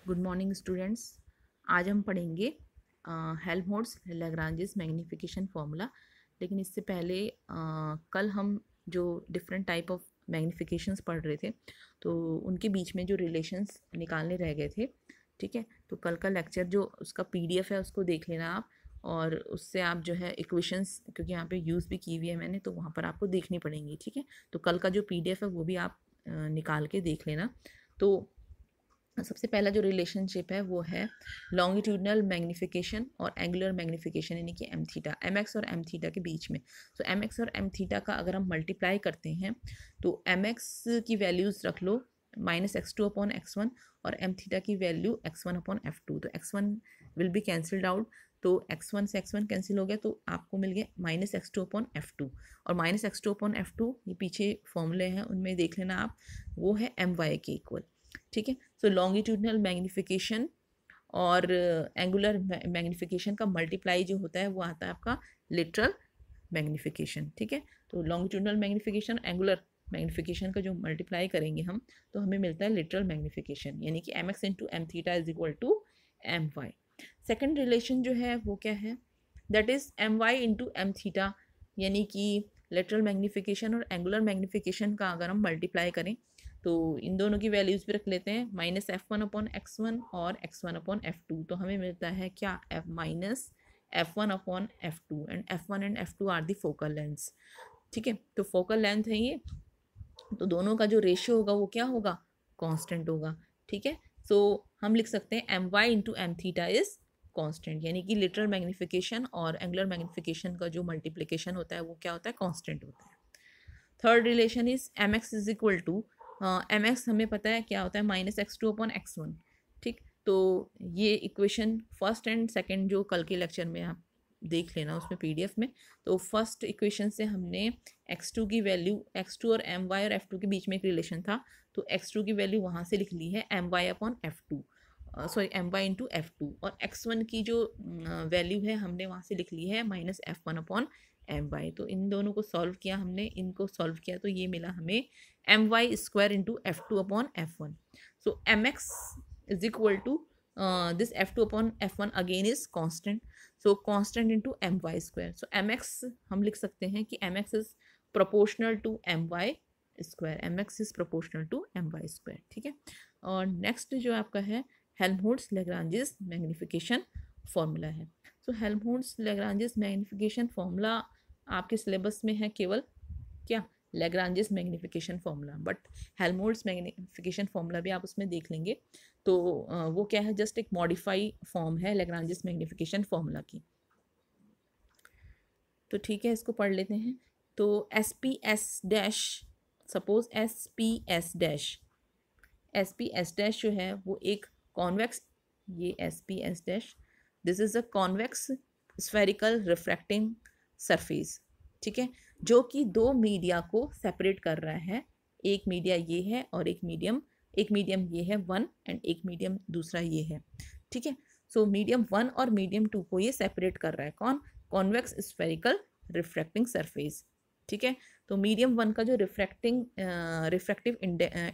Good morning students. आज हम पढ़ेंगे हेल्महोल्ट्ज़ लैग्रांजेस मैग्नीफिकेशन फार्मूला। लेकिन इससे पहले कल हम जो डिफरेंट टाइप ऑफ मैग्नीफिकेशंस पढ़ रहे थे तो उनके बीच में जो रिलेशंस निकालने रह गए थे। ठीक है, तो कल का लेक्चर जो उसका पीडीएफ है उसको देख लेना आप, और उससे आप जो है इक्वेशंस, क्योंकि यहाँ पे यूज़ भी की हुई है मैंने, तो वहाँ पर आपको देखनी पड़ेंगी। ठीक है, तो कल का जो पीडीएफ है वो भी आप निकाल के देख लेना। तो सबसे पहला जो रिलेशनशिप है वो है लॉन्गिट्यूडनल मैग्नीफिकेशन और एंगुलर मैग्नीफिकेशन, यानी कि एम थीटा, एम एक्स और एम थीटा के बीच में। सो एम एक्स और एम थीटा का अगर हम मल्टीप्लाई करते हैं तो एम एक्स की वैल्यूज़ रख लो -x2/x1 और एम थीटा की वैल्यू x1/f2। तो x1 will be cancelled out, तो x1 से x1 कैंसिल हो गया तो आपको मिल गया -x2/f2। और -x2/f2 ये पीछे फॉर्मूले हैं उनमें देख लेना आप, वो है एम वाई के इक्वल। ठीक है, सो लॉन्गिट्यूडनल मैग्नीफिकेशन और एंगुलर मैग्नीफिकेशन का मल्टीप्लाई जो होता है वो आता है आपका लिटरल मैग्नीफिकेशन। ठीक है, तो लॉन्गिट्यूडनल मैग्नीफिकेशन, एंगुलर मैग्नीफिकेशन का जो मल्टीप्लाई करेंगे हम तो हमें मिलता है लिटरल मैग्नीफिकेशन, यानी कि M X into M theta is equal to M Y. Second relation जो है वो क्या है, that is M Y into M theta, यानी कि लेटरल मैग्नीफिकेशन और एंगुलर मैग्नीफिकेशन का अगर हम मल्टीप्लाई करें तो इन दोनों की वैल्यूज़ भी रख लेते हैं -f1/x1 और x1/f2। तो हमें मिलता है क्या, -f1/f2, and f1 and f2 are the focal lengths. ठीक है, तो फोकल लेंथ है ये, तो दोनों का जो रेशियो होगा वो क्या होगा, कांस्टेंट होगा। ठीक है, सो हम लिख सकते हैं M Y into M theta is constant, यानी कि लिटरल मैग्नीफिकेशन और एंगुलर मैग्नीफिकेशन का जो मल्टीप्लिकेशन होता है वो क्या होता है, कांस्टेंट होता है। Third relation is M X is equal to M X, हमें पता है क्या होता है -x2/x1। ठीक, तो ये इक्वेशन फर्स्ट एंड सेकंड जो कल के लेक्चर में आप देख लेना उसमें पीडीएफ में। तो फर्स्ट इक्वेशन से हमने x2 की वैल्यू, x2 और एम वाई और f2 के बीच में एक रिलेशन था, तो x2 की वैल्यू वहाँ से लिख ली है my/f2, sorry my into f2, और x1 की जो वैल्यू है हमने वहाँ से लिख ली है -f1/my। तो इन दोनों को सॉल्व किया हमने, इनको सॉल्व किया तो ये मिला हमें my² into f2/f1। So M X is equal to this f2/f1 again is constant, so constant into my²। So M X हम लिख सकते हैं कि M X is proportional to my², M X is proportional to my²। ठीक है, और next जो आपका है हेल्महोल्ट्ज़ लैग्रांजेस मैग्नीफिकेशन फार्मूला है। सो हेल्महोल्ट्ज़ लैग्रांजेस मैग्नीफिकेशन फार्मूला आपके सिलेबस में है केवल क्या, Lagrange's magnification formula, but Helmholtz magnification formula भी आप उसमें देख लेंगे। तो वो क्या है, जस्ट एक मॉडिफाई फॉर्म है लैग्रांजेस मैग्नीफिकेशन फार्मूला की। तो ठीक है, इसको पढ़ लेते हैं। तो S P S dash, suppose S P S dash जो है वो एक कॉन्वेक्स, ये S P S dash, this is a convex spherical refracting surface. ठीक है, जो कि दो मीडिया को सेपरेट कर रहा है, एक मीडिया ये है और एक मीडियम ये है 1, एंड एक मीडियम दूसरा ये है। ठीक है, सो मीडियम 1 और मीडियम 2 को ये सेपरेट कर रहा है कौन, कॉन्वेक्स स्फेरिकल रिफ्रैक्टिंग सरफेस। ठीक है, तो मीडियम 1 का जो रिफ्रैक्टिव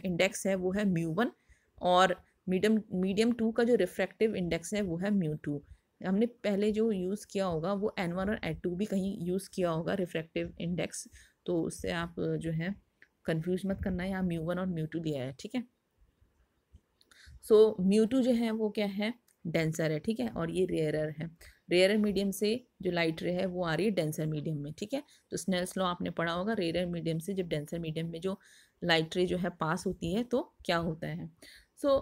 इंडेक्स है वो है μ1, और मीडियम 2 का जो रिफ्रैक्टिव इंडेक्स है वो है μ2। हमने पहले जो यूज़ किया होगा वो n1 और n2 भी कहीं यूज़ किया होगा रिफ्रैक्टिव इंडेक्स, तो उससे आप जो है कंफ्यूज मत करना, यहाँ μ1 और μ2 दिया है। ठीक है, सो μ2 जो है वो क्या है, डेंसर है। ठीक है, और ये रेयरर है, रेयरर मीडियम से जो लाइट रे है वो आ रही है डेंसर मीडियम में। ठीक है, तो स्नेल्स लॉ आपने पढ़ा होगा, रेयरर मीडियम से जब डेंसर मीडियम में जो लाइट रे जो है पास होती है तो क्या होता है। सो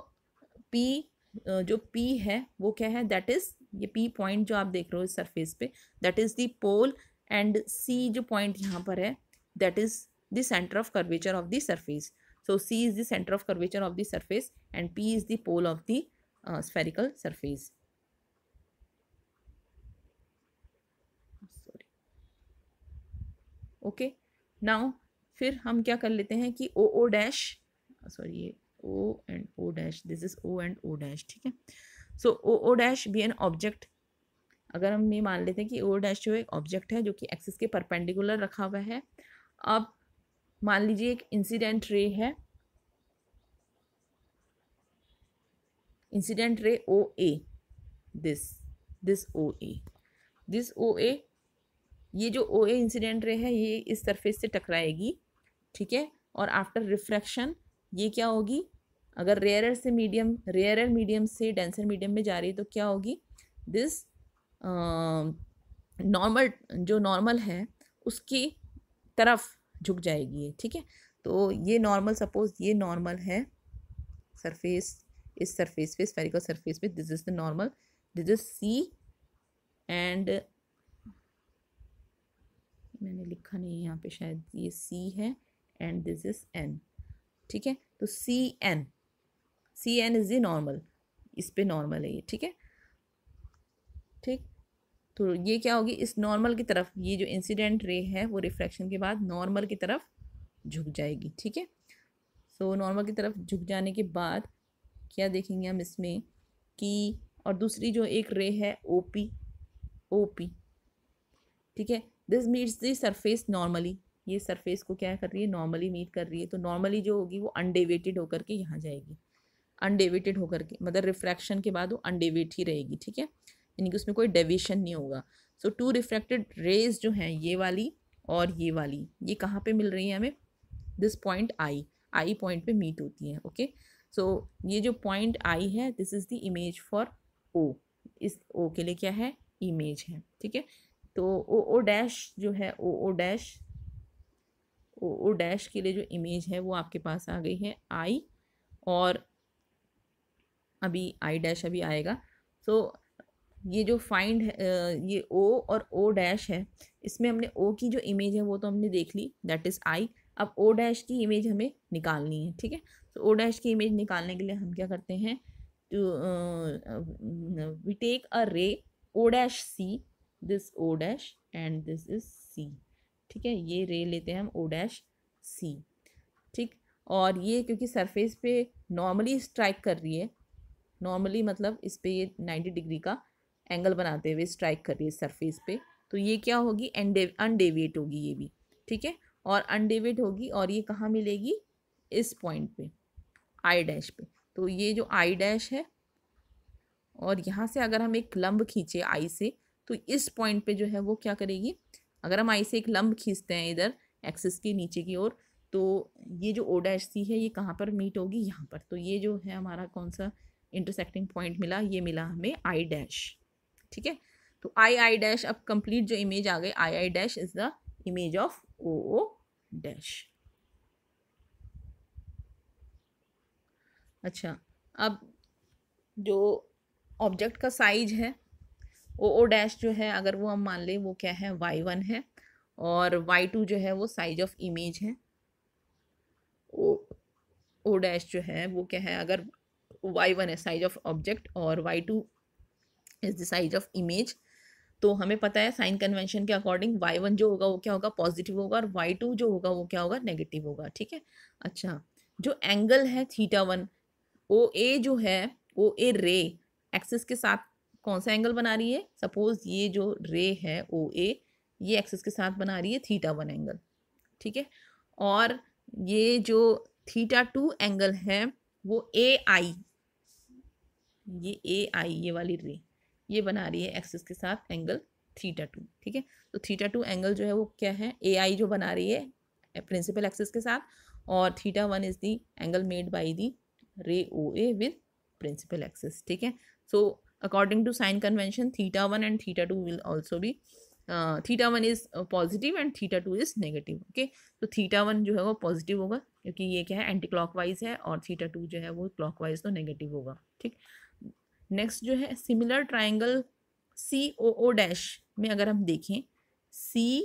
पी, जो पी है वो क्या है, दैट इज ये पी पॉइंट जो आप देख रहे हो इस सरफेस पे, that is the pole, and C जो पॉइंट यहाँ पर है that is the centre of curvature of the surface. So C is the center of curvature of the surface and P is the pole of the spherical surface. Sorry. Okay. Now फिर हम क्या कर लेते हैं कि O dash, sorry ये O and O dash, this is O and O dash. ठीक है, so O dash be an object, अगर हम ये मान लेते हैं कि O डैश जो एक ऑब्जेक्ट है जो कि एक्सिस के परपेंडिकुलर रखा हुआ है। अब मान लीजिए एक इंसिडेंट रे है, incident ray O A, this ओ ए, ये जो ओ ए इंसिडेंट रे है ये इस सरफेस से टकराएगी, ठीक है। और आफ्टर रिफ्रैक्शन ये क्या होगी, अगर रेयरर मीडियम से डेंसर मीडियम में जा रही है तो क्या होगी, दिस नॉर्मल, जो नॉर्मल है उसकी तरफ झुक जाएगी ये, ठीक है। तो ये नॉर्मल, सपोज ये नॉर्मल है सरफेस, इस सरफेस पे, स्फेरिकल सरफेस पे, this is the normal, this is C and मैंने लिखा नहीं है यहाँ पे, शायद ये सी है एंड दिस इज एन, ठीक है। तो C N is the normal, इस पे नॉर्मल है ये, ठीक है, ठीक। तो ये क्या होगी, इस नॉर्मल की तरफ, ये जो इंसिडेंट रे है वो रिफ्रैक्शन के बाद नॉर्मल की तरफ झुक जाएगी, ठीक है। सो नॉर्मल की तरफ झुक जाने के बाद क्या देखेंगे हम इसमें कि, और दूसरी जो एक रे है ओपी, ठीक है, this meets the surface normally, ये सरफेस को क्या कर रही है, नॉर्मली मीट कर रही है। तो नॉर्मली जो होगी वो अनडेविएटेड होकर के यहाँ जाएगी, अनडेविएटेड होकर के, मतलब रिफ्रैक्शन के बाद वो अनडेविएट ही रहेगी, ठीक है, यानी कि उसमें कोई डेविएशन नहीं होगा। सो टू रिफ्रैक्टेड रेज जो हैं ये वाली और ये वाली, ये कहाँ पे मिल रही है हमें, दिस पॉइंट आई पॉइंट पे मीट होती है, ओके। सो ये जो पॉइंट आई है, this is the image for O, इस ओ के लिए क्या है, इमेज है, ठीक है। तो ओ डैश जो है, ओ डैश के लिए जो इमेज है वो आपके पास आ गई है आई, और अभी आई डैश अभी आएगा। सो ये जो फाइंड है, ये ओ और ओ डैश है, इसमें हमने ओ की जो इमेज है वो तो हमने देख ली, दैट इज़ आई। अब ओ डैश की इमेज हमें निकालनी है, ठीक है। तो ओ डैश की इमेज निकालने के लिए हम क्या करते हैं, to we take a ray O dash C, this O dash and this is C, ठीक है, ये रे लेते हैं हम ओ डैश सी, ठीक। और ये क्योंकि सरफेस पे नॉर्मली स्ट्राइक कर रही है, नॉर्मली मतलब इस पे ये 90 डिग्री का एंगल बनाते हुए स्ट्राइक कर रही है सरफेस पे, तो ये क्या होगी, अनडेविएट होगी ये भी, ठीक है। और अनडेविएट होगी और ये कहाँ मिलेगी, इस पॉइंट पे, आई डैश पे। तो ये जो आई डैश है, और यहाँ से अगर हम एक लंब खींचे आई से, तो इस पॉइंट पे जो है वो क्या करेगी, अगर हम आई से एक लंब खींचते हैं इधर एक्सिस के नीचे की ओर, तो ये जो ओ डैश सी है ये कहाँ पर मीट होगी, यहाँ पर। तो ये जो है हमारा कौन सा इंटरसेक्टिंग पॉइंट मिला, ये मिला हमें आई डैश, ठीक है। तो आई डैश, अब कंप्लीट जो इमेज आ गई, I dash is the image of O dash. अच्छा, अब जो ऑब्जेक्ट का साइज है ओ डैश जो है, अगर वो हम मान लें वो क्या है, y1 है, और y2 जो है वो साइज ऑफ इमेज है। ओ डैश जो है वो क्या है, अगर y1 है साइज ऑफ ऑब्जेक्ट और y2 is the size of image, तो हमें पता है साइन कन्वेंशन के अकॉर्डिंग y1 जो होगा वो क्या होगा, पॉजिटिव होगा, और y2 जो होगा वो क्या होगा, नेगेटिव होगा, ठीक है। अच्छा, जो एंगल है θ1, ओ ए जो है, ओ ए रे एक्सिस के साथ कौन सा एंगल बना रही है, सपोज ये जो रे है ओ ए, ये एक्सिस के साथ बना रही है θ1 एंगल, ठीक है। और ये जो θ2 एंगल है वो ए आई, ये वाली रे ये बना रही है एक्सिस के साथ एंगल θ2, ठीक है। तो θ2 एंगल जो है वो क्या है, ए आई जो बना रही है प्रिंसिपल एक्सिस के साथ, और θ1 is the angle made by the ray O A with principal axis, ठीक है। So according to sign convention θ1 and θ2 will also be, θ1 is positive and θ2 is negative, okay. तो θ1 जो है वो पॉजिटिव होगा क्योंकि ये क्या है, एंटी क्लॉकवाइज है, और θ2 जो है वो क्लॉकवाइज, तो नेगेटिव होगा, ठीक। नेक्स्ट जो है similar triangle C O dash में अगर हम देखें, सी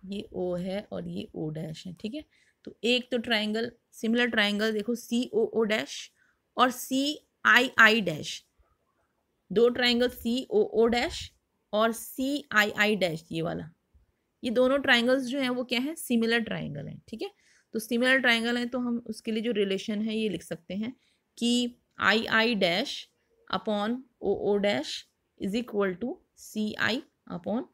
ये ओ है और ये ओ डैश है, ठीक है। तो एक तो ट्राइंगल, सिमिलर ट्राइंगल देखो, सी ओ डैश और सी आई डैश, दो ट्राइंगल सी ओ डैश और सी आई डैश, ये वाला, ये दोनों ट्राइंगल्स जो हैं वो क्या है, सिमिलर ट्राइंगल हैं, ठीक है। तो सिमिलर ट्राइंगल है तो हम उसके लिए जो रिलेशन है ये लिख सकते हैं कि I dash upon O dash is equal to C I upon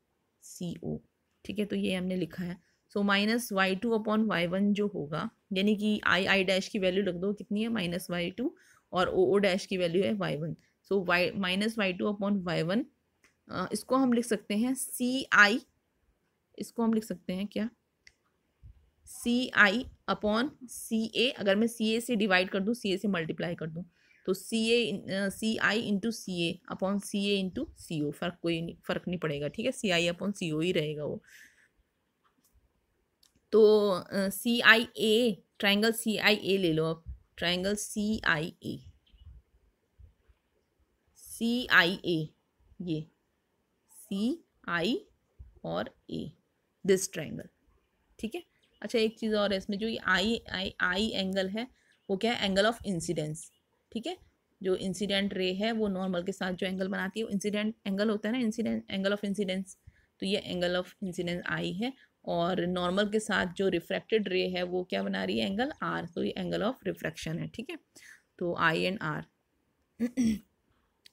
C O, ठीक है। तो ये हमने लिखा है। So minus Y two upon Y one जो होगा, यानी कि आई डैश की वैल्यू रख दो कितनी है माइनस वाई टू, और ओ डैश की वैल्यू है Y one. So Y minus Y two upon Y one, इसको हम लिख सकते हैं सी आई, इसको हम लिख सकते हैं क्या, सी आई अपॉन सी ए। अगर मैं सी ए से डिवाइड कर दूँ, सी ए से मल्टीप्लाई कर दूँ, तो C I into C A upon C A into सी ओ, फर्क नहीं पड़ेगा, ठीक है, सी आई अपॉन सी ओ ही रहेगा वो। तो सी आई ए, ट्राइंगल सी आई ए ले लो अब, ट्राइंगल सी आई ए, सी आई ए, ये सी आई और ए, दिस ट्राइंगल, ठीक है। अच्छा एक चीज़ और है इसमें, जो ये आई एंगल है वो क्या है, एंगल ऑफ इंसिडेंस, ठीक है। जो इंसिडेंट रे है वो नॉर्मल के साथ जो एंगल बनाती है वो इंसिडेंट एंगल होता है ना, इंसिडेंट एंगल ऑफ इंसिडेंस। तो ये एंगल ऑफ इंसिडेंस आई है, और नॉर्मल के साथ जो रिफ्रैक्टेड रे है वो क्या बना रही है, एंगल आर, तो ये एंगल ऑफ रिफ्रैक्शन है, ठीक है। तो आई एंड आर।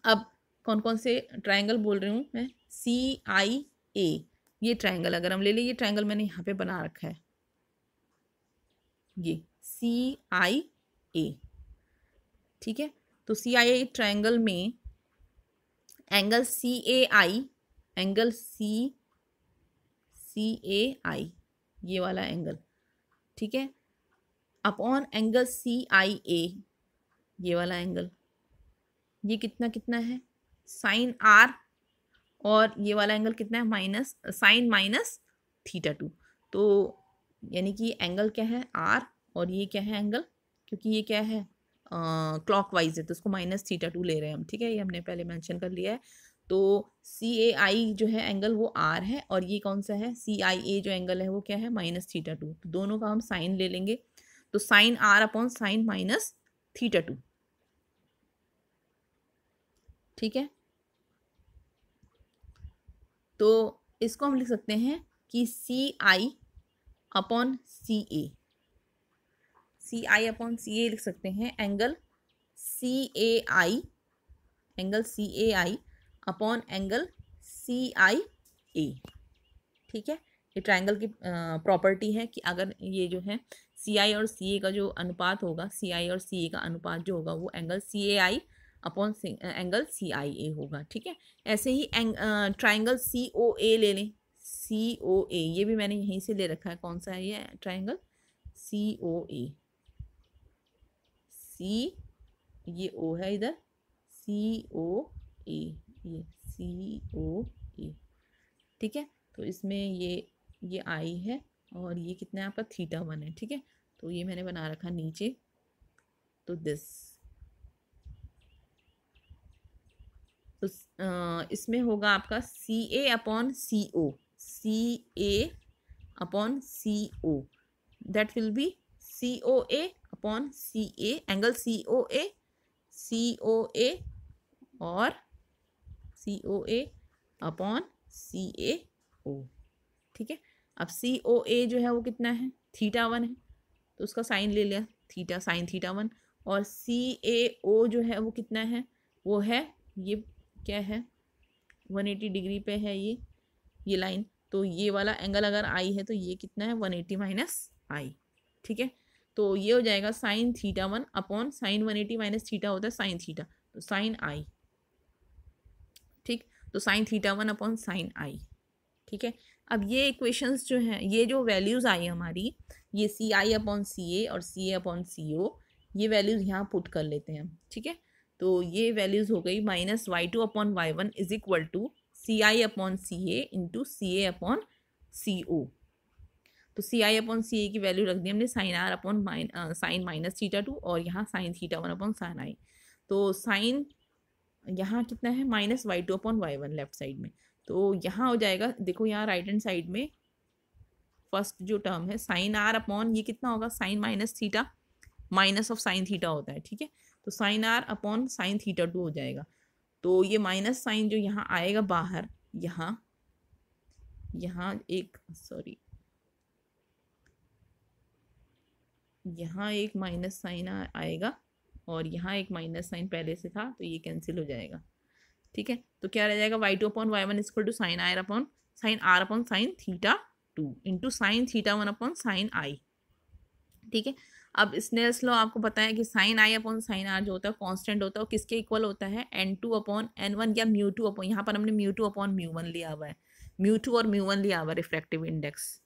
अब कौन कौन से ट्राइंगल बोल रही हूँ मैं, सी आई ए, ये ट्राइंगल अगर हम ले लें, ये ट्राइंगल मैंने यहाँ पे बना रखा है, ये सी आई ए, ठीक है। तो सी आई ए ट्राइंगल में एंगल सी ए आई, एंगल सी ए आई, ये वाला एंगल, ठीक है, अपॉन एंगल सी आई ए, ये वाला एंगल, ये कितना कितना है साइन आर, और ये वाला एंगल कितना है minus sine minus theta two. तो यानी कि एंगल क्या है आर, और ये क्या है एंगल, क्योंकि ये क्या है क्लॉकवाइज है तो उसको माइनस थीटा टू ले रहे हैं हम, ठीक है, ये हमने पहले मेंशन कर लिया है। तो सी ए आई जो है एंगल वो आर है, और ये कौन सा है सी आई ए जो एंगल है वो क्या है माइनस थीटा टू। तो दोनों का हम साइन ले लेंगे, तो sine R upon sine minus theta two, ठीक है। तो इसको हम लिख सकते हैं कि सी I upon C A, C I upon C ए लिख सकते हैं एंगल सी ए आई, एंगल सी ए आई अपॉन एंगल सी आई ए, ठीक है। ये ट्राइंगल की प्रॉपर्टी है कि अगर ये जो है सी आई और सी ए का जो अनुपात होगा, सी आई और सी ए का अनुपात जो होगा वो एंगल सी ए आई अपॉन एंगल सी आई ए होगा, ठीक है। ऐसे ही ट्राइंगल सी ओ ए ले लें, सी ओ ए, ये भी मैंने यहीं से ले रखा है, कौन सा है ये ट्राइंगल सी ओ ए, सी ये ओ है इधर, सी ओ ए, ये सी ओ ए, ठीक है। तो इसमें ये आई है, और ये कितना है आपका थीटा वन है, ठीक है। तो ये मैंने बना रखा नीचे, तो दिस, तो इसमें होगा आपका C A upon C O, C A upon C O, that will be C O A upon C A, angle C O A और C O A upon C ए ओ, ठीक है। अब सी ओ ए जो है वो कितना है थीटा वन है, तो उसका साइन ले लिया थीटा, साइन थीटा वन, और सी ए ओ जो है वो कितना है, वो है ये क्या है 180 डिग्री पे है ये लाइन, तो ये वाला एंगल अगर आई है तो ये कितना है 180 माइनस आई, ठीक है। तो ये हो जाएगा sine theta one upon sine 180 minus theta होता है साइन थीटा, तो साइन आई, ठीक। तो sine theta one upon sine I, ठीक है। अब ये इक्वेशंस जो हैं, ये जो वैल्यूज़ आई हमारी, ये सी आई अपॉन सी ए और सी ए अपॉन सी ओ, ये वैल्यूज़ यहाँ पुट कर लेते हैं हम, ठीक है। तो ये वैल्यूज़ हो गई minus Y two upon Y one is equal to C I upon C A into C A upon C O. तो सी आई अपॉन सी ए की वैल्यू रख दी हमने sine R upon sine minus theta two, और यहाँ sine theta one upon sine I. तो sine यहाँ कितना है minus Y two upon Y one left side में, तो यहाँ हो जाएगा, देखो यहाँ राइट हैंड साइड में फर्स्ट जो टर्म है साइन आर अपॉन ये कितना होगा sine minus theta, minus of sine theta होता है, ठीक है। तो sine R upon sine theta to हो जाएगा। तो ये माइनस साइन जो यहाँ आएगा बाहर, यहाँ एक सॉरी यहाँ एक माइनस साइन आएगा, और यहाँ एक माइनस साइन पहले से था तो ये कैंसिल हो जाएगा, ठीक है। तो क्या रह जाएगा Y two upon Y one equal to sine R upon sine theta two into sine theta one upon sine I. ठीक है, अब स्नेल्स लॉ आपको पता है कि sine I upon sine R जो होता है कांस्टेंट होता है, वो किसके इक्वल होता है, n2 अपॉन n1 या म्यू टू अपॉन, यहाँ पर हमने mu two upon mu one लिया हुआ है, म्यू टू और म्यू वन लिया हुआ है रिफ्रैक्टिव इंडेक्स।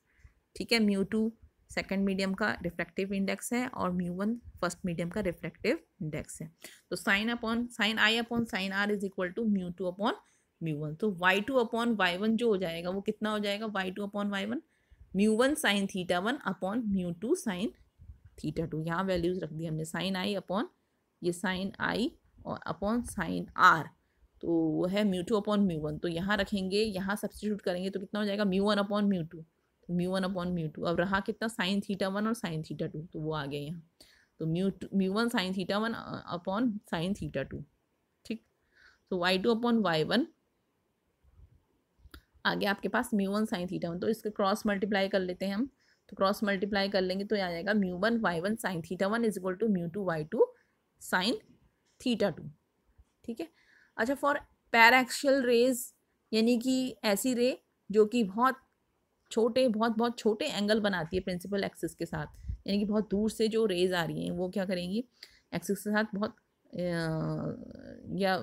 ठीक है, म्यू टू सेकेंड मीडियम का रिफ्रैक्टिव इंडेक्स है और म्यू वन फर्स्ट मीडियम का रिफ्रैक्टिव इंडेक्स है। तो sine I upon sine R is equal to mu two upon mu one. तो Y two upon Y one जो हो जाएगा वो कितना हो जाएगा, Y two upon Y one mu one sine theta one upon mu two sine theta two. यहाँ values रख दी हमने, साइन आई अपॉन ये साइन आई और अपॉन साइन आर, तो वो है mu two upon mu one. तो यहाँ रखेंगे, यहाँ सब्सटीट्यूट करेंगे तो कितना हो जाएगा, mu one upon mu two, mu one upon mu two. अब रहा कितना, साइन थीटा वन और साइन थीटा टू, तो वो आ गया यहाँ। तो mu one sine theta one upon sine theta two. ठीक, तो Y two upon Y one आ गया आपके पास mu one sine theta one. तो इसके क्रॉस मल्टीप्लाई कर लेते हैं हम, तो क्रॉस मल्टीप्लाई कर लेंगे तो आ जाएगा mu one Y one sine theta one is equal to mu two Y two sine theta two. ठीक है, अच्छा फॉर पैराक्सियल रेज, यानी कि ऐसी रे जो कि बहुत बहुत छोटे एंगल बनाती है प्रिंसिपल एक्सिस के साथ, यानी कि बहुत दूर से जो रेज आ रही हैं वो क्या करेंगी, एक्सिस के साथ बहुत या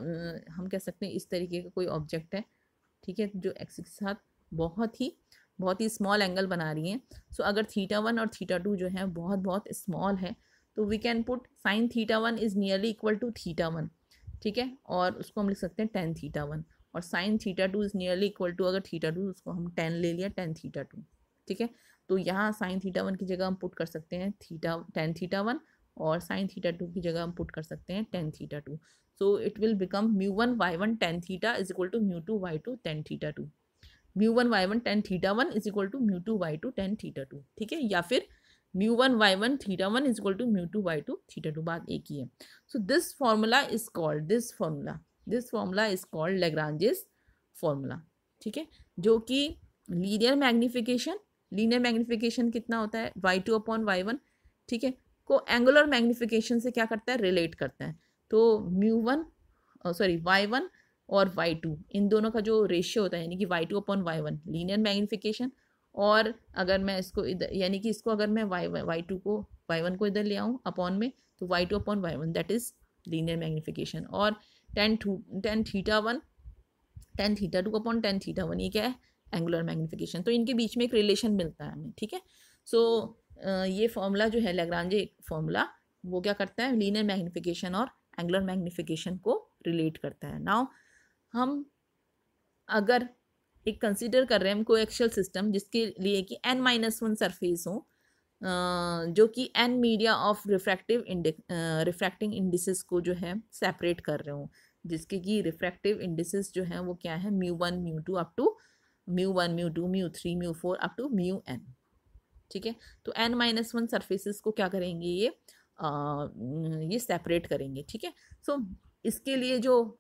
हम कह सकते हैं इस तरीके का कोई ऑब्जेक्ट है, ठीक है, जो एक्सिस के साथ बहुत ही स्मॉल एंगल बना रही हैं। सो अगर थीटा वन और थीटा टू जो है बहुत स्मॉल है, तो we can put sine theta one is nearly equal to theta one. ठीक है, और उसको हम लिख सकते हैं टेन थीटा वन, और sine theta two is nearly equal to, अगर थीटा टू उसको हम टेन ले लिया, टेन थीटा टू। ठीक है, तो यहाँ साइन थीटा वन की जगह हम पुट कर सकते हैं टेन थीटा वन, और साइन थीटा टू की जगह हम पुट कर सकते हैं tan theta two. So it will become mu one Y one tan theta is equal to mu two Y two tan theta two. Mu one Y one tan theta one is equal to mu two Y two tan theta two. ठीक है, या फिर mu one Y one theta one is equal to mu two Y two theta two, बात एक ही है। So this formula is called Lagrange's formula. ठीक है, जो कि लीनियर मैग्निफिकेशन कितना होता है, Y two upon Y one, ठीक है, को एंगुलर मैग्निफिकेशन से क्या करता है, रिलेट करता है। तो वाई वन और वाई टू, इन दोनों का जो रेशियो होता है, यानी कि Y two upon Y one linear magnification, और अगर मैं इसको इधर, यानी कि इसको अगर मैं वाई टू को वाई वन को इधर ले आऊँ अपॉन में, तो Y two upon Y one that is linear magnification. और tan theta two upon tan theta one, ये क्या है, एंगुलर मैग्निफिकेशन। तो इनके बीच में एक रिलेशन मिलता है हमें। ठीक है, सो ये फॉर्मूला जो है लैग्रांजे फॉर्मूला, वो क्या करता है, लीनियर मैग्निफिकेशन और एंगुलर मैग्निफिकेशन को रिलेट करता है। नाउ हम अगर एक कंसीडर कर रहे हैं हम कोएक्सियल सिस्टम, जिसके लिए कि n-1 सरफेस हो, जो कि n media of refracting indices को जो है सेपरेट कर रहे हो, जिसके कि रिफ्रैक्टिव इंडिसेस जो है वो क्या है, mu one mu two up to mu one mu two mu three mu four up to mu n। ठीक है, तो n-1 सरफेसेस को क्या करेंगे, ये सेपरेट करेंगे। ठीक है, सो इसके लिए जो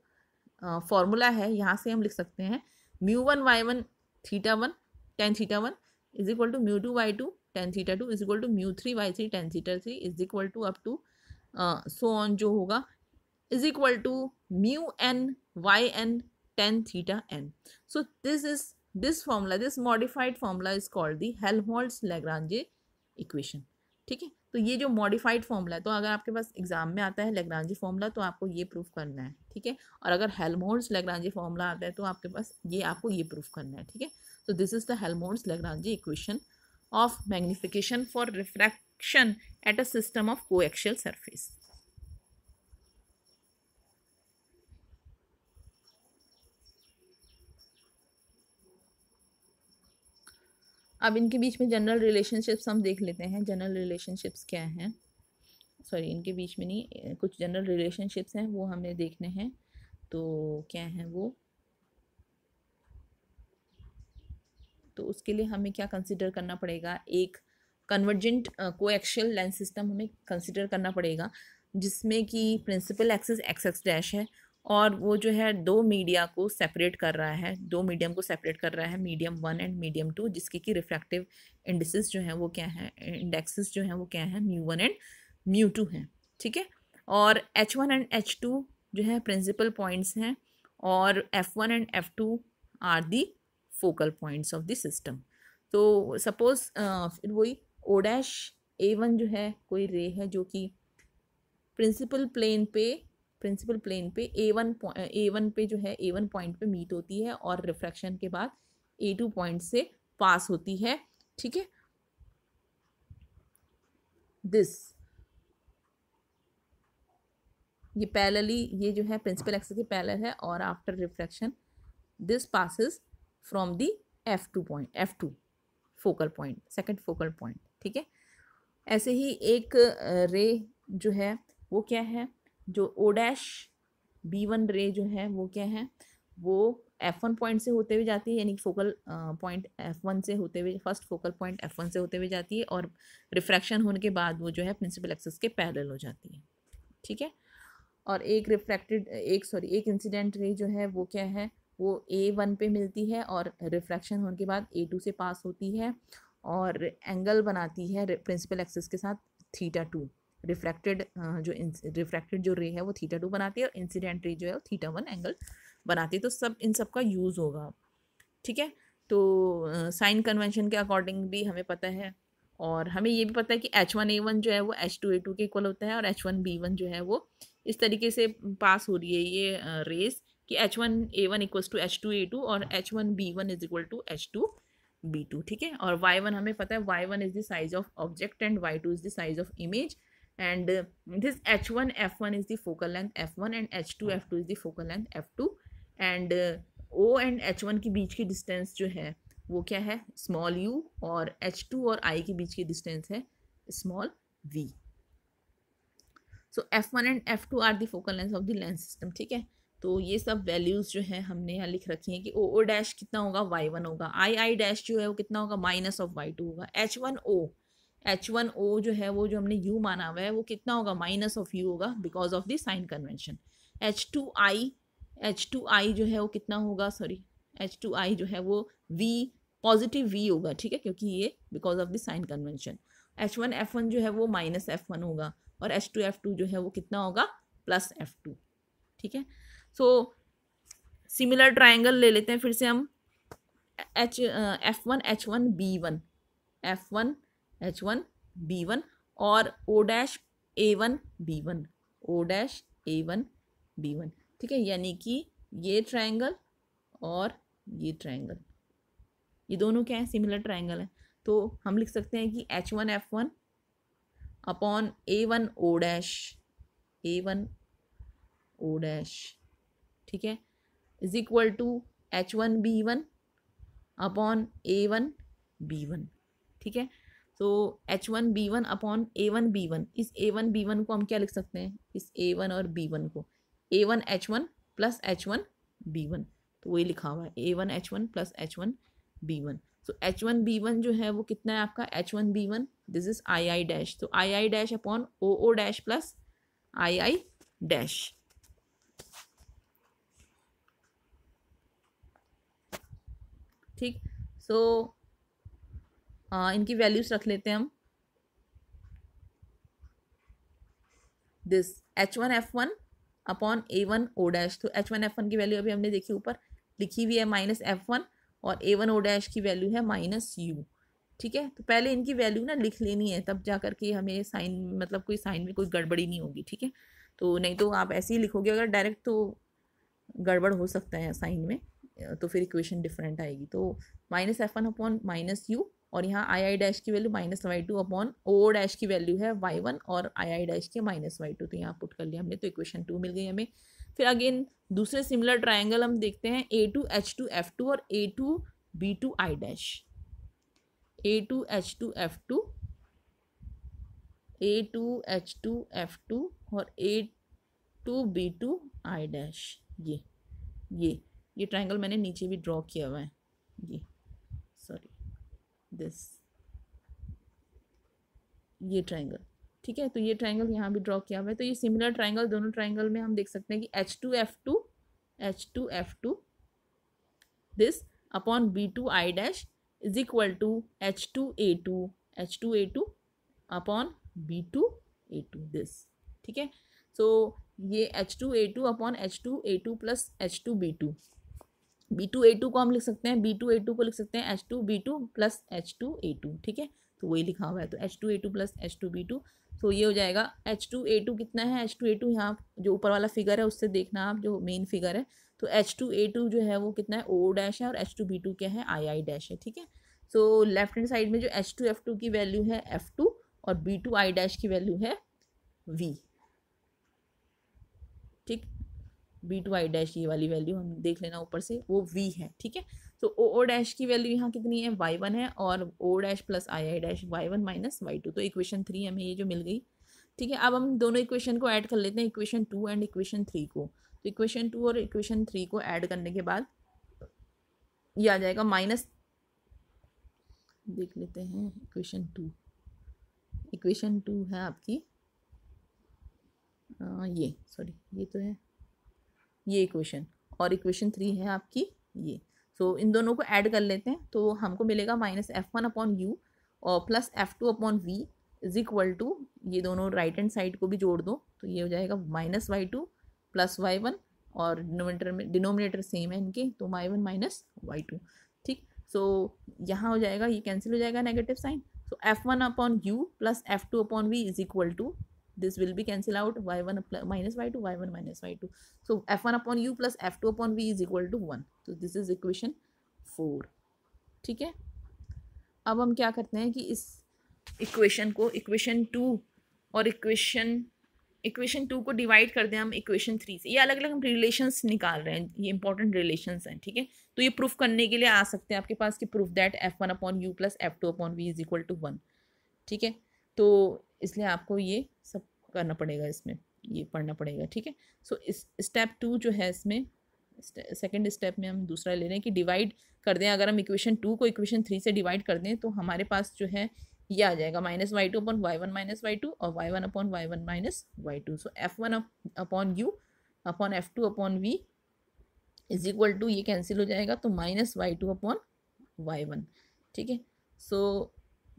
फॉर्मूला है, यहाँ से हम लिख सकते हैं mu one Y one theta one tan theta one is equal to mu two Y two tan theta two is equal to mu three Y three tan theta three is equal to up to so on जो होगा is equal to mu N Y N tan theta N. So this modified formula is called the Helmholtz Lagrange equation. ठीक है, तो ये जो modified formula है, तो अगर आपके पास एग्जाम में आता है लैग्रांजे फॉर्मूला, तो आपको ये प्रूफ करना है। ठीक है, और अगर हेल्महोल्ट्ज-लैग्रांजे फॉर्मूला आता है तो आपके पास आपको ये प्रूफ करना है। ठीक है, so this is the Helmholtz-Lagrange equation of magnification for refraction at a system of coaxial surface. अब इनके बीच में जनरल रिलेशनशिप्स हम देख लेते हैं। जनरल रिलेशनशिप्स क्या हैं, सॉरी इनके बीच में नहीं, कुछ जनरल रिलेशनशिप्स हैं वो हमें देखने हैं। तो क्या हैं वो, तो उसके लिए हमें क्या कंसिडर करना पड़ेगा, एक कन्वर्जेंट कोएक्सियल लेंस सिस्टम हमें कंसिडर करना पड़ेगा, जिसमें कि प्रिंसिपल एक्सिस एक्स डैश है, और वो जो है दो मीडिया को सेपरेट कर रहा है, दो मीडियम को सेपरेट कर रहा है, medium one and medium two, जिसकी कि रिफ्रैक्टिव इंडिसेस जो है वो क्या है, इंडेक्सेस जो है वो क्या है, mu one and mu two हैं। ठीक है, और H1 एंड H2 जो है प्रिंसिपल पॉइंट्स हैं, और F1 and F2 are the focal points of the system. तो सपोज फिर वही ओ डैश ए वन जो है कोई रे है जो कि प्रिंसिपल प्लेन पे ए वन पे जो है ए वन पॉइंट पे मीट होती है और रिफ्रैक्शन के बाद ए टू पॉइंट से पास होती है, ठीक है। दिस ये पैरेलली, ये जो है प्रिंसिपल एक्सिस के पैरेलल है और after refraction this passes from the F2 focal point, second focal point, ठीक है। ऐसे ही एक रे जो है वो क्या है, जो ओ डैश बी वन रे जो है वो क्या है, वो F1 पॉइंट से होते हुए जाती है, यानी फोकल पॉइंट F1 से होते हुए, फर्स्ट फोकल पॉइंट F1 से होते हुए जाती है और रिफ्रैक्शन होने के बाद वो जो है प्रिंसिपल एक्सिस के पैरेलल हो जाती है, ठीक है। और एक एक इंसिडेंट रे जो है वो क्या है, वो A1 पे मिलती है और रिफ्रैक्शन होने के बाद A2 से पास होती है और एंगल बनाती है प्रिंसिपल एक्सिस के साथ θ2। रिफ्रैक्टेड जो रे है वो θ2 बनाती है और इंसिडेंट रे जो है वो θ1 एंगल बनाती है। तो सब इन सब का यूज़ होगा, ठीक है। तो साइन कन्वेंशन के अकॉर्डिंग भी हमें पता है और हमें ये भी पता है कि H1A1 जो है वो H2A2 के इक्वल होता है और H1B1 जो है वो इस तरीके से पास हो रही है ये रेस कि H1A1 इक्वल्स टू H2A2 और H1B1 is equal to H2B2, ठीक है। और Y1 हमें पता है Y1 is the size of object and Y2 is the size of image and this H1F1 is the focal length F1 and H2F2 is the focal length F2 and O and H1 के बीच की distance जो है वो क्या है, small u, और H2 और I के बीच की डिस्टेंस है small v। So F1 and F2 are the focal length of the lens system, ठीक है। तो ये सब वैल्यूज जो है हमने यहाँ लिख रखी हैं कि ओ डैश कितना होगा, y1 होगा, आई डैश जो है वो कितना होगा, माइनस ऑफ y2 होगा, H1O जो है वो जो हमने u माना हुआ है वो कितना होगा, माइनस ऑफ u होगा because of the sign convention. H2I जो है वो कितना होगा, H2I जो है वो v पॉजिटिव v होगा, ठीक है, क्योंकि ये because of the sign convention. H1F1 जो है वो माइनस F1 होगा और H2F2 जो है वो कितना होगा, प्लस F2, ठीक है। सो सिमिलर ट्राइंगल ले लेते हैं फिर से हम, F1H1B1 और O'(A1B1), O'(A1B1), ठीक है। यानी कि ये ट्राइंगल और ये ट्राइंगल, ये दोनों क्या है, सिमिलर ट्राइंगल है। तो हम लिख सकते हैं कि H1F1 अपॉन A1O', ठीक है, is equal to H1B1 upon A1B1, ठीक है। तो H1B1 अपॉन A1B1, इस A1B1 को हम क्या लिख सकते हैं, इस A1 और B1 को A1H1 प्लस H1B1, तो वही लिखा हुआ है A1H1 प्लस H1B1। सो H1B1 जो है वो कितना है आपका, H1B1 this is I dash, तो I dash upon O dash plus I dash, ठीक। सो इनकी वैल्यूज रख लेते हैं हम। दिस H1F1 अपॉन A1O', तो H1F1 की वैल्यू अभी हमने देखी ऊपर लिखी हुई है माइनस F1 और A1O' की वैल्यू है माइनस U, ठीक है। तो पहले इनकी वैल्यू ना लिख लेनी है, तब जा करके हमें साइन, मतलब कोई साइन में कोई गड़बड़ी नहीं होगी, ठीक है। तो नहीं तो आप ऐसे ही लिखोगे अगर डायरेक्ट तो गड़बड़ हो सकता है साइन में, तो फिर इक्वेशन डिफरेंट आएगी। तो minus F1 upon minus U और यहाँ आई डैश की value minus Y2 upon O dash की वैल्यू है Y1 और आई डैश की माइनस Y2, तो यहाँ पुट कर लिया हमने, तो इक्वेशन 2 मिल गई हमें। फिर अगेन दूसरे सिमिलर ट्राइंगल हम देखते हैं A2H2F2 और A2B2I डैश, A2H2F2 और A2B2I डैश, ये ट्राइंगल मैंने नीचे भी ड्रॉ किया हुआ है, ये ट्राइंगल, ठीक है। तो ये ट्राइंगल यहाँ भी ड्रॉ किया हुआ है। तो ये सिमिलर ट्राइंगल, दोनों ट्राइंगल में हम देख सकते हैं कि H2F2 this upon B2I dash is equal to H2A2 upon B2A2 this, ठीक है। सो ये H2A2 upon H2A2 plus H2B2 B2A2 को हम लिख सकते हैं, B2A2 को लिख सकते हैं H2B2 प्लस H2A2, ठीक है, तो वही लिखा हुआ है, तो H2A2 प्लस H2B2, तो ये हो जाएगा H2A2 कितना है, H2A2 यहाँ जो ऊपर वाला फिगर है उससे देखना आप, जो मेन फिगर है, तो H2A2 जो है वो कितना है, O डैश है, और H2B2 क्या है, II डैश है, ठीक है। सो लेफ्ट हैंड साइड में जो H2F2 की वैल्यू है F2 और B2I डैश की वैल्यू है V, ठीक, B2I डैश ये वाली वैल्यू हम देख लेना ऊपर से, वो V है, ठीक है। तो O डैश की वैल्यू यहाँ कितनी है, Y1 है, और O dash plus II dash Y1 minus Y2, तो इक्वेशन 3 हमें ये जो मिल गई, ठीक है। अब हम दोनों इक्वेशन को ऐड कर लेते हैं, इक्वेशन 2 एंड इक्वेशन 3 को, तो इक्वेशन 2 और इक्वेशन 3 को ऐड करने के बाद ये आ जाएगा माइनस, देख लेते हैं इक्वेशन 2, इक्वेशन 2 है आपकी ये, सॉरी ये तो है ये इक्वेशन, और इक्वेशन 3 है आपकी ये। सो इन दोनों को ऐड कर लेते हैं, तो हमको मिलेगा माइनस F1 अपॉन यू और plus F2 upon v is equal to, ये दोनों राइट हैंड साइड को भी जोड़ दो, तो ये हो जाएगा माइनस Y2 प्लस Y1, और डिनोमिनेटर सेम है इनके, तो Y1 माइनस Y2, ठीक। सो यहाँ हो जाएगा, ये कैंसिल हो जाएगा negative sign, so F1 upon u plus F2 upon v is equal to, this will be cancel out, y1 minus y2, y1 minus y2, so f1 upon u plus f2 upon v is equal to 1, so this is equation 4, ठीक है। अब हम क्या करते हैं कि इस equation को इक्वेशन 2 और इक्वेशन 2 को डिवाइड कर दें हम इक्वेशन 3 से, ये अलग अलग हम रिलेशंस निकाल रहे हैं, ये इंपॉर्टेंट रिलेशंस हैं, ठीक है। तो ये प्रूफ करने के लिए आ सकते हैं आपके पास कि proof that f1 upon u plus f2 upon v is equal to 1, ठीक है। तो इसलिए आपको ये सब करना पड़ेगा, इसमें ये पढ़ना पड़ेगा, ठीक है। सो इस स्टेप 2 जो है, इसमें सेकंड स्टेप में हम दूसरा ले रहे हैं कि डिवाइड कर दें, अगर हम इक्वेशन 2 को इक्वेशन 3 से डिवाइड कर दें तो हमारे पास जो है ये आ जाएगा minus Y2 upon Y1 minus Y2 और Y1 upon Y1 minus Y2, so F1 upon u upon F2 upon V is equal to, ये कैंसिल हो जाएगा, तो माइनस Y2 अपॉन Y1, ठीक है। सो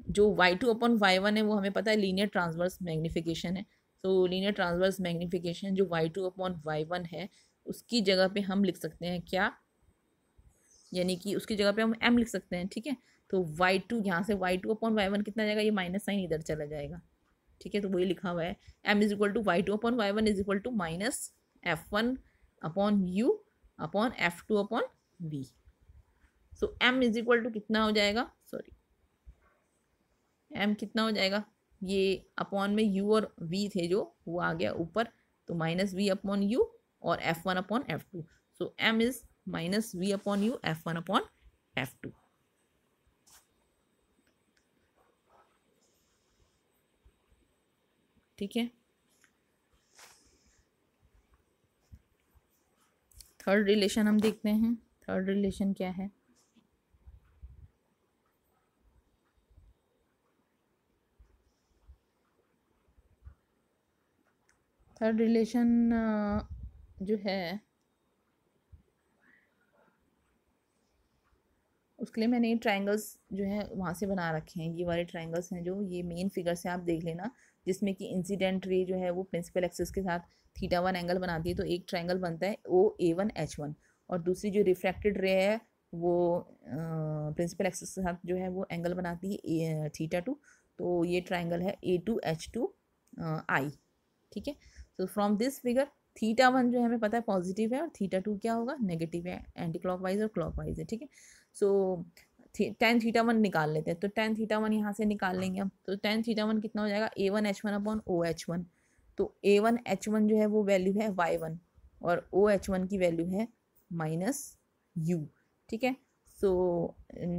जो Y2 अपॉन Y1 है वो हमें पता है लीनियर ट्रांसवर्स मैग्नीफिकेशन है, तो लीनियर ट्रांसवर्स मैग्नीफिकेशन जो Y2 अपॉन Y1 है उसकी जगह पे हम लिख सकते हैं क्या, यानी कि उसकी जगह पे हम m लिख सकते हैं, ठीक है। तो Y2 यहाँ से Y2 अपॉन Y1 कितना जाएगा, ये माइनस साइन इधर चला जाएगा, ठीक है, तो वही लिखा हुआ है m is equal to Y2 upon Y1 is equal to minus F1 upon u upon F2 upon V, so m is equal to कितना हो जाएगा, सॉरी m कितना हो जाएगा, ये अपॉन में u और v थे जो वो आ गया ऊपर, तो माइनस v अपॉन यू और F1 upon F2, so m is minus v upon u F1 upon F2, ठीक है। थर्ड रिलेशन हम देखते हैं, थर्ड रिलेशन क्या है, थर्ड रिलेशन जो है उसके लिए मैंने ये ट्रायंगल्स जो है वहाँ से बना रखे हैं, ये वाले ट्रायंगल्स हैं जो ये मेन फिगर से आप देख लेना, जिसमें कि इंसिडेंट रे जो है वो प्रिंसिपल एक्सिस के साथ θ1 एंगल बनाती है, तो एक ट्रायंगल बनता है OA1H1, और दूसरी जो रिफ्रैक्टेड रे है वो प्रिंसिपल एक्सिस के साथ जो है वो एंगल बनाती है θ2, तो ये ट्रायंगल है A2H2I, ठीक है। तो फ्रॉम दिस फिगर θ1 जो है हमें पता है पॉजिटिव है और θ2 क्या होगा, नेगेटिव है, एंटी क्लॉकवाइज और क्लॉकवाइज है, ठीक है। सो tan θ1 निकाल लेते हैं, तो tan θ1 यहाँ से निकाल लेंगे हम, तो tan θ1 कितना हो जाएगा, A1H1 अपॉन OH1, तो A1H1 जो है वो वैल्यू है Y1 और OH1 की वैल्यू है माइनस U, ठीक है। सो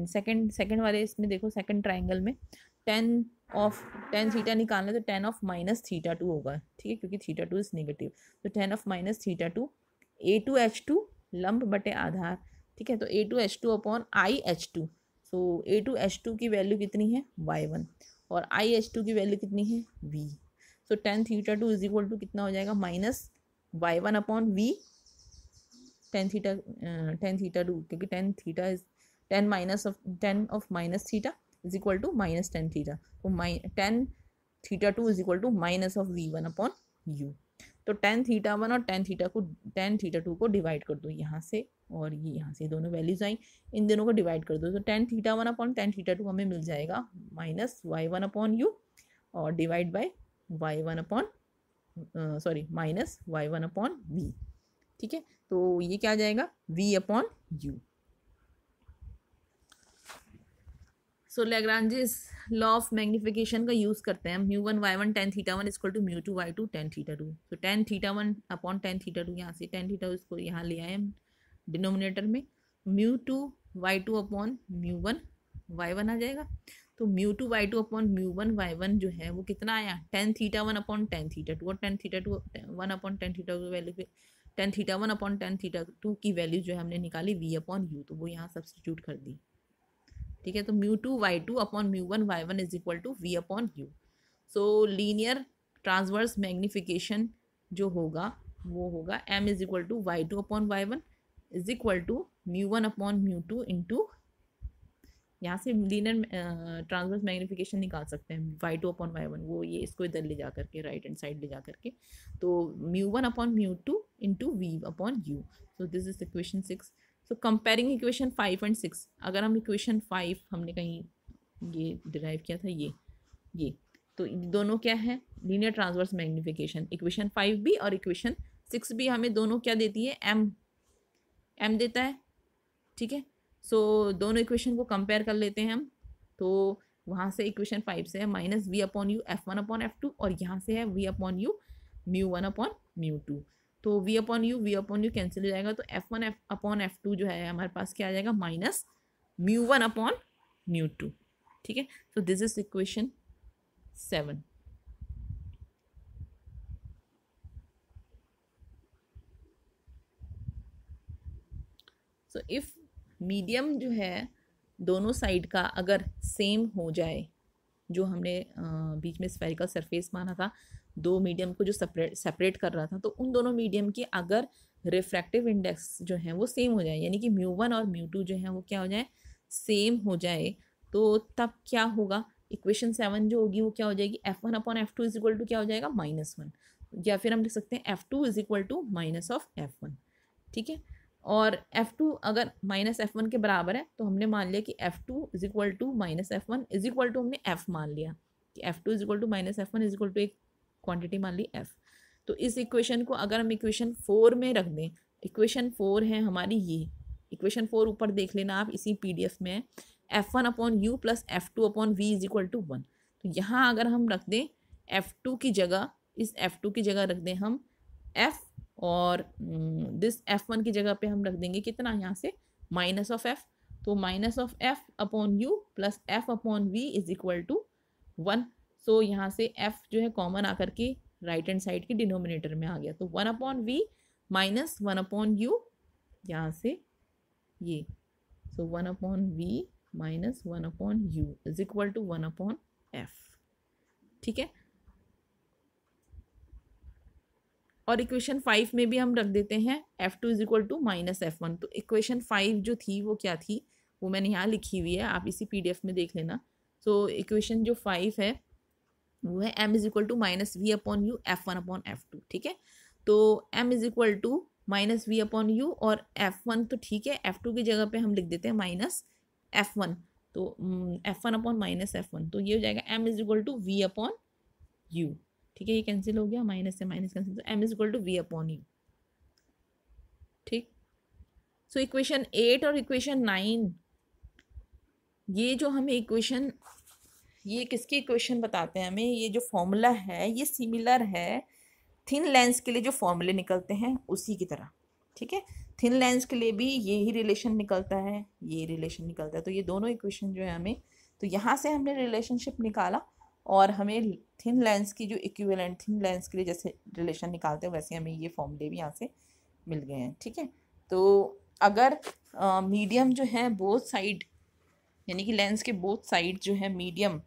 सेकंड वाले इसमें देखो, सेकंड ट्राइंगल में tan θ निकालना है तो tan ऑफ माइनस θ2 होगा, ठीक है, क्योंकि θ2 इज नेगेटिव, तो tan ऑफ माइनस θ2 A2H2 लंब बटे आधार, ठीक है, तो A2H2 अपॉन IH2, सो A2H2 की वैल्यू कितनी है Y1 और IH2 की वैल्यू कितनी है V, so tan θ2 is equal to कितना हो जाएगा, minus Y1 upon V tan θ2, क्योंकि tan of minus theta is equal to minus tan θ, तो tan θ2 is equal to minus of V1 upon U, तो tan theta 1 और tan theta 2 को divide कर दो यहाँ से, और ये यहाँ से दोनों वैल्यूज आई, इन दोनों को डिवाइड कर दो, तो tan theta 1 upon tan theta 2 हमें मिल जाएगा माइनस y1 अपॉन यू और divide by y1 upon minus y1 upon v। ठीक है, तो ये क्या आ जाएगा v upon U. So Lagrange's law of magnification का यूज करते हैं हम। Mu one y1 tan theta 1 equal to mu two y2 tan theta 2। तो tan theta 1 upon tan theta 2, यहाँ से tan थीटा इसको यहाँ ले आए हम डिनोमिनेटर में, म्यू2 y2 अपॉन म्यू1 y1 आ जाएगा। तो mu two y2 upon mu one y1 जो है वो कितना आया tan theta 1 upon tan theta 2, और tan theta 1 upon tan theta 2 की वैल्यू पे tan theta 1 upon tan theta 2 की वैल्यू जो है हमने निकाली v अपॉन यू, तो वो यहाँ सब्सटीट्यूट कर दी। ठीक है, तो mu two y2 upon mu one y1 is equal to v upon U. So linear transverse magnification जो होगा वो होगा m is equal to y2 upon y1 is equal to mu one upon mu two into, यहाँ से लीनियर ट्रांसवर्स मैग्निफिकेशन निकाल सकते हैं y2 upon y1, वो ये इसको इधर ले जा करके राइट हैंड साइड ले जा करके, तो mu one upon mu two into v upon U. So this is equation 6। So comparing equation 5 and 6, अगर हम इक्वेशन 5 हमने कहीं ये डिराइव किया था ये तो दोनों क्या है लीनियर ट्रांसवर्स मैग्निफिकेशन, इक्वेशन 5 भी और इक्वेशन 6 भी हमें दोनों क्या देती है m देता है। ठीक है, सो दोनों इक्वेशन को कंपेयर कर लेते हैं हम, तो वहाँ से इक्वेशन 5 से है minus v upon u f1 upon f2, और यहाँ से है v upon u mu one upon mu two, तो v अपॉन यू कैंसिल हो जाएगा, तो f1 अपॉन f2 जो है हमारे पास क्या आ जाएगा माइनस म्यू1 अपॉन म्यू2। ठीक है, so this is equation 7. So if medium जो है दोनों साइड का अगर सेम हो जाए, जो हमने बीच में स्फेरिकल सरफेस माना था, दो मीडियम को जो सेपरेट कर रहा था, तो उन दोनों मीडियम की अगर रिफ्रैक्टिव इंडेक्स जो है वो सेम हो जाए, यानी कि म्यू1 और म्यू2 जो है वो क्या हो जाए सेम हो जाए, तो तब क्या होगा इक्वेशन 7 जो होगी वो क्या हो जाएगी f1 upon f2 is equal to क्या हो जाएगा -1, या फिर हम लिख सकते हैं f2 is equal to minus of f1। ठीक है, और f2 अगर माइनस f1 के बराबर है तो हमने मान लिया कि f2 is equal to minus f1 is equal to हमने f मान लिया कि f2 is equal to minus f1 is equal to एक क्वांटिटी मान ली f। तो इस इक्वेशन को अगर हम इक्वेशन 4 में रख दें, इक्वेशन 4 है हमारी ये, इक्वेशन 4 ऊपर देख लेना आप इसी PDF में है, f1 upon u plus f2 upon v is equal to 1। तो यहाँ अगर हम रख दें f2 की जगह, इस f2 की जगह रख दें हम f, और दिस f1 की जगह पे हम रख देंगे कितना यहाँ से माइनस ऑफ f, तो minus of f upon u plus f upon v is equal to 1। So यहाँ से f जो है कॉमन आकर के राइट हैंड साइड के डिनोमिनेटर में आ गया, तो 1 अपॉन v माइनस 1 अपॉन यू, यहाँ से ये, so 1 upon v minus 1 upon u is equal to 1 upon f। ठीक है, और इक्वेशन 5 में भी हम रख देते हैं f2 is equal to minus f1। तो इक्वेशन 5 जो थी वो क्या थी वो मैंने यहाँ लिखी हुई है, आप इसी PDF में देख लेना। सो इक्वेशन जो 5 है वो है m is equal to minus v upon u f1 upon f2। ठीक है, तो m is equal to minus v upon you और f1 तो ठीक है, f2 की जगह पे हम लिख देते हैं माइनस f1, तो f1 अपॉन माइनस f1, तो ये हो जाएगा m is equal to v upon u. ठीक है, ये कैंसिल हो गया, माइनस से माइनस कैंसिल, तो m is equal to v upon u. ठीक, सो इक्वेशन 8 और इक्वेशन 9, ये जो हमें इक्वेशन, ये किसकी इक्वेशन बताते हैं हमें, ये जो फॉर्मूला है ये सिमिलर है थिन लेंस के लिए जो फॉर्मूले निकलते हैं उसी की तरह। ठीक है, थिन लेंस के लिए भी यही रिलेशन निकलता है, ये रिलेशन निकलता है, तो ये दोनों इक्वेशन जो है हमें, तो यहाँ से हमने रिलेशनशिप निकाला और हमें थिन लेंस की जो इक्विवेलेंट थिन लेंस के लिए जैसे रिलेशन निकालते हैं वैसे हमें ये फॉर्मूले भी यहाँ से मिल गए हैं। ठीक है, तो अगर मीडियम जो है बोथ साइड, यानी कि लेंस के बोथ साइड जो है मीडियम,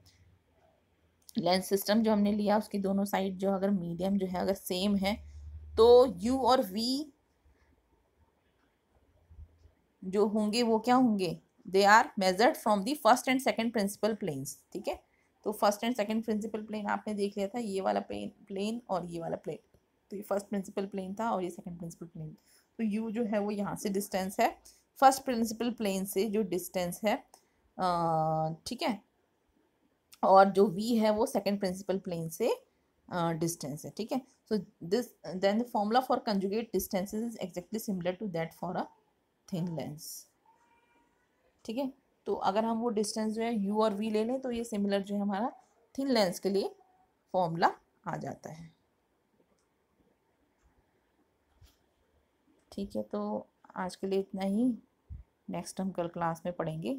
लेंस सिस्टम जो हमने लिया उसकी दोनों साइड जो अगर मीडियम जो है अगर सेम है, तो u और v जो होंगे वो क्या होंगे, they are measured from the first and second principal planes. ठीक है, तो first and second principal plane आपने देख लिया था, ये वाला प्लेन और ये वाला प्लेन, तो ये फर्स्ट प्रिंसिपल प्लेन था और ये सेकंड प्रिंसिपल प्लेन। तो यू जो है वो यहाँ से डिस्टेंस है फर्स्ट प्रिंसिपल प्लेन से जो डिस्टेंस है, ठीक है, और जो वी है वो सेकंड प्रिंसिपल प्लेन से डिस्टेंस है, ठीक है। So this then the formula for conjugate distances is exactly similar to that for a thin lens, ठीक है। तो अगर हम वो डिस्टेंस जो है यू और वी ले लें तो ये सिमिलर जो है हमारा थिन लेंस के लिए फॉर्मूला आ जाता है, ठीक है। तो आज के लिए इतना ही, नेक्स्ट हम कल क्लास में पढ़ेंगे